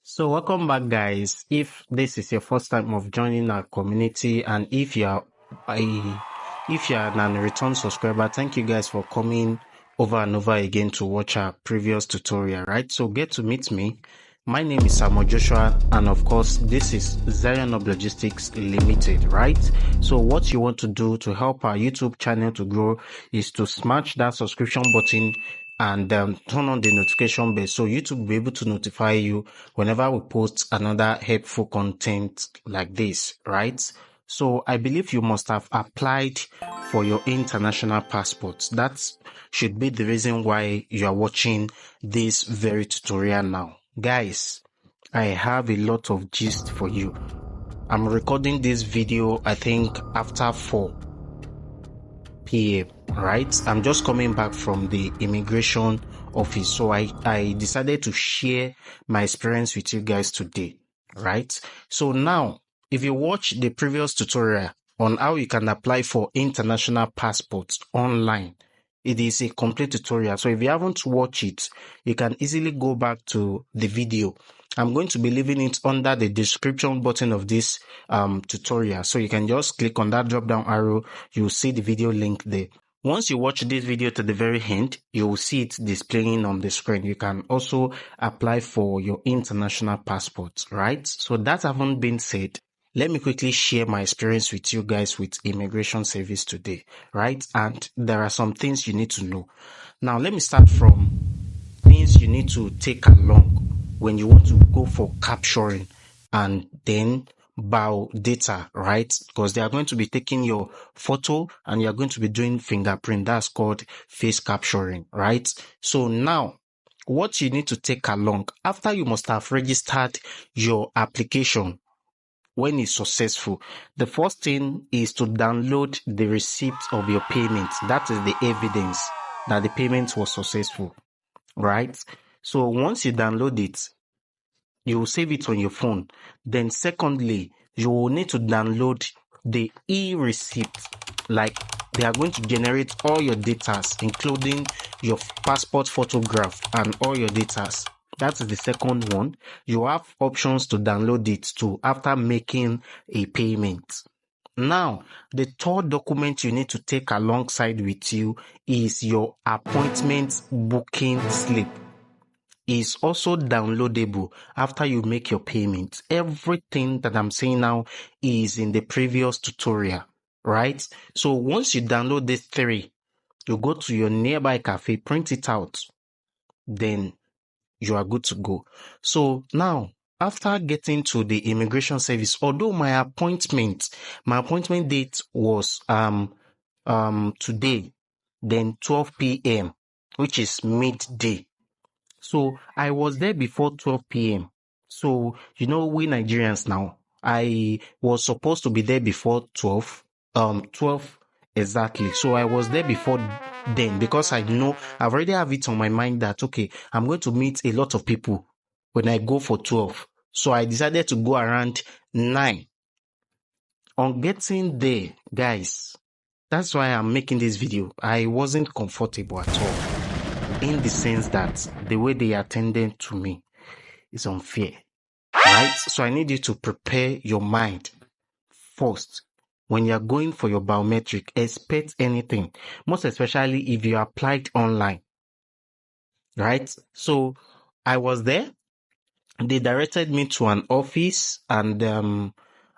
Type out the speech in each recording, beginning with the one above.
So welcome back, guys. If this is your first time of joining our community, and if you're an return subscriber, thank you guys for coming over and over again to watch our previous tutorial, right? So get to meet me. My name is Samuel Joshua, and of course this is Zionhublogistics Limited, right? So what you want to do to help our YouTube channel to grow is to smash that subscription button and turn on the notification bell so YouTube will be able to notify you whenever we post another helpful content like this, right? So I believe you must have applied for your international passport. That should be the reason why you are watching this very tutorial now. Guys, I have a lot of gist for you. I'm recording this video, I think, after 4 p.m. right? I'm just coming back from the immigration office, so I decided to share my experience with you guys today, right? So now, if you watch the previous tutorial on how you can apply for international passports online, it is a complete tutorial. So if you haven't watched it, you can easily go back to the video. I'm going to be leaving it under the description button of this tutorial. So you can just click on that drop down arrow. You'll see the video link there. Once you watch this video to the very end, you will see it displaying on the screen. You can also apply for your international passport, right? So that having been said, let me quickly share my experience with you guys with immigration service today, right? And there are some things you need to know. Now, let me start from things you need to take along when you want to go for capturing and then bow data, right? Because they are going to be taking your photo and you are going to be doing fingerprint. That's called face capturing, right? So now, what you need to take along after you must have registered your application. When it's successful, the first thing is to download the receipt of your payment. That is the evidence that the payment was successful, right? So once you download it, you will save it on your phone. Then secondly, you will need to download the e-receipt. Like, they are going to generate all your data, including your passport photograph and all your data. That is the second one. You have options to download it too after making a payment. Now, the third document you need to take alongside with you is your appointment booking slip. It's also downloadable after you make your payment. Everything that I'm saying now is in the previous tutorial, right? So once you download these 3, you go to your nearby cafe, print it out, then you are good to go. So now, after getting to the immigration service, although my appointment date was today, then 12 p.m., which is midday. So I was there before 12 p.m. So, we Nigerians now, I was supposed to be there before 12 exactly. So I was there before then because I know I've already have it on my mind that, okay, I'm going to meet a lot of people when I go for 12. So I decided to go around 9. On getting there, guys, that's why I'm making this video. I wasn't comfortable at all, in the sense that the way they attended to me is unfair, right? So I need you to prepare your mind first. When you're going for your biometric, expect anything, most especially if you applied online, right? So I was there. They directed me to an office, and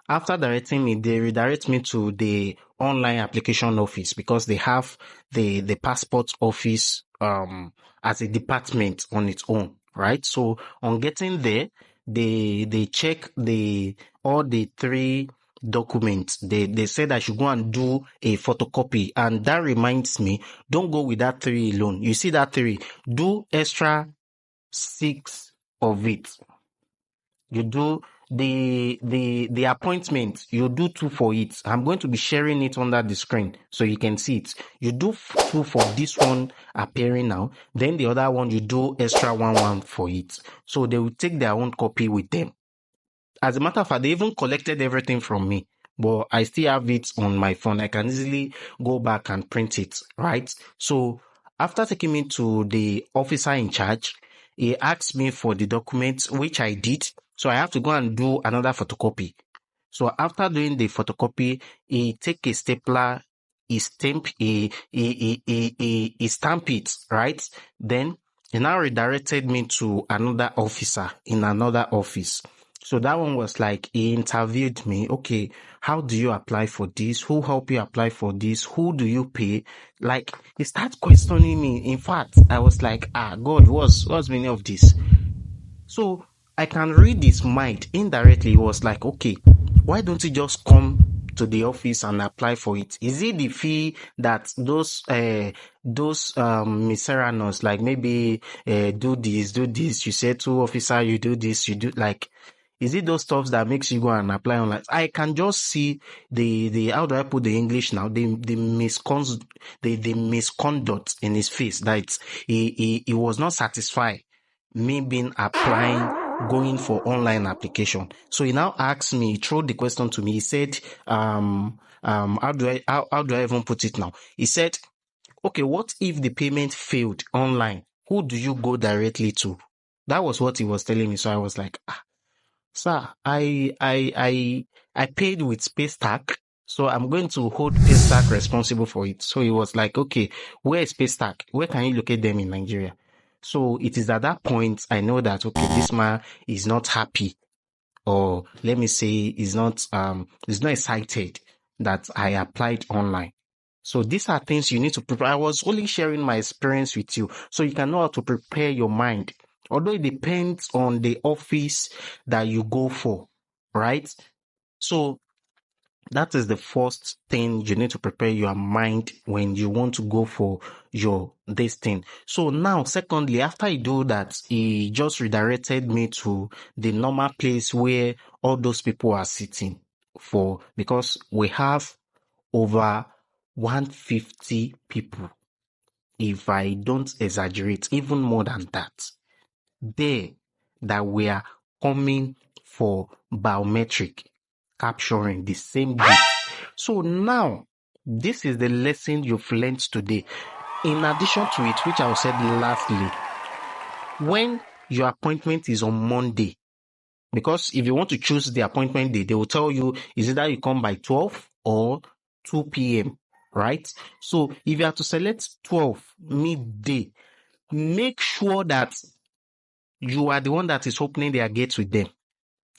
after directing me, they redirect me to the online application office because they have the passport office as a department on its own, right? So on getting there, they check all the 3 documents. They said I should go and do a photocopy, and that reminds me, don't go with that 3 alone. You see that 3, do extra 6 of it. You do the appointment, you do 2 for it. I'm going to be sharing it under the screen so you can see it. You do 2 for this one appearing now, then the other one you do extra 1 for it. So they will take their own copy with them. As a matter of fact, they even collected everything from me, but I still have it on my phone. I can easily go back and print it, right? So after taking me to the officer in charge, he asked me for the documents, which I did. So I have to go and do another photocopy. So after doing the photocopy, he take a stapler, he stamp, he stamp it, right? Then he now redirected me to another officer in another office. So that one was like, he interviewed me. Okay, how do you apply for this? Who help you apply for this? Who do you pay? Like, he started questioning me. In fact, I was like, God, what's meaning of this? So I can read his mind indirectly. He was like, okay, why don't you just come to the office and apply for it? Is it the fee that those miscellaneous, like maybe do this, you say to officer, you do this, you do, like, is it those stuff that makes you go and apply online? I can just see the how do I put the English now? The misconduct in his face, that he was not satisfied me being applying, going for online application. So he now asked me, he threw the question to me. He said, how do I even put it now? He said, okay, what if the payment failed online? Who do you go directly to? That was what he was telling me. So I was like, sir, I paid with Paystack, so I'm going to hold Paystack responsible for it. So he was like, okay, where is Paystack? Where can you locate them in Nigeria? So it is at that point I know that, okay, this man is not happy, or let me say is not excited that I applied online. So these are things you need to prepare. I was only sharing my experience with you, so you can know how to prepare your mind. Although it depends on the office that you go for, right? So that is the first thing you need to prepare your mind when you want to go for this thing. So now, secondly, after I do that, he just redirected me to the normal place where all those people are sitting for, because we have over 150 people. If I don't exaggerate, even more than that, there that we are coming for biometric capturing the same day. So now, this is the lesson you've learned today. In addition to it, which I said lastly, when your appointment is on Monday, because if you want to choose the appointment day, they will tell you is either you come by 12 or 2 p.m., right? So if you have to select 12 midday, make sure that you are the one that is opening their gates with them.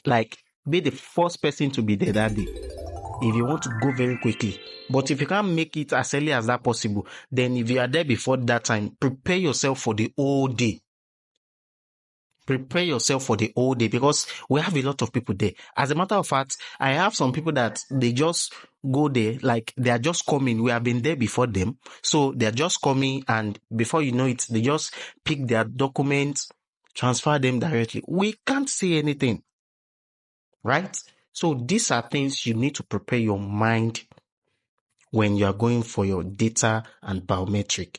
Like, be the first person to be there that day if you want to go very quickly. But if you can't make it as early as that possible, then if you are there before that time, prepare yourself for the whole day. Prepare yourself for the whole day, because we have a lot of people there. As a matter of fact, I have some people that they just go there, like they are just coming. We have been there before them. So they're just coming, and before you know it, they just pick their documents, transfer them directly. We can't say anything, right? So these are things you need to prepare your mind when you are going for your data and biometric.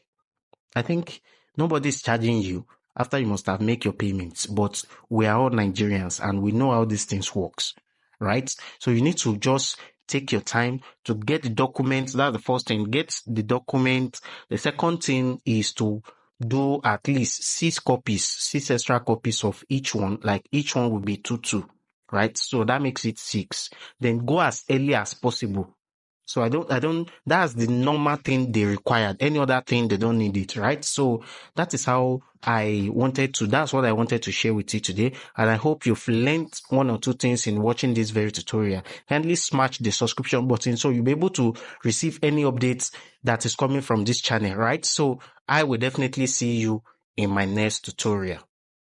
I think nobody's charging you after you must have made your payments, but we are all Nigerians and we know how these things works, right? So you need to just take your time to get the documents. That's the first thing. Get the document. The second thing is to do at least 6 extra copies of each one. Like each one will be 2, right? So that makes it 6. Then go as early as possible. So I don't, that's the normal thing they required. Any other thing, they don't need it, right? So that is how that's what I wanted to share with you today. And I hope you've learned 1 or 2 things in watching this very tutorial. Kindly smash the subscription button so you'll be able to receive any updates that is coming from this channel, right? So I will definitely see you in my next tutorial.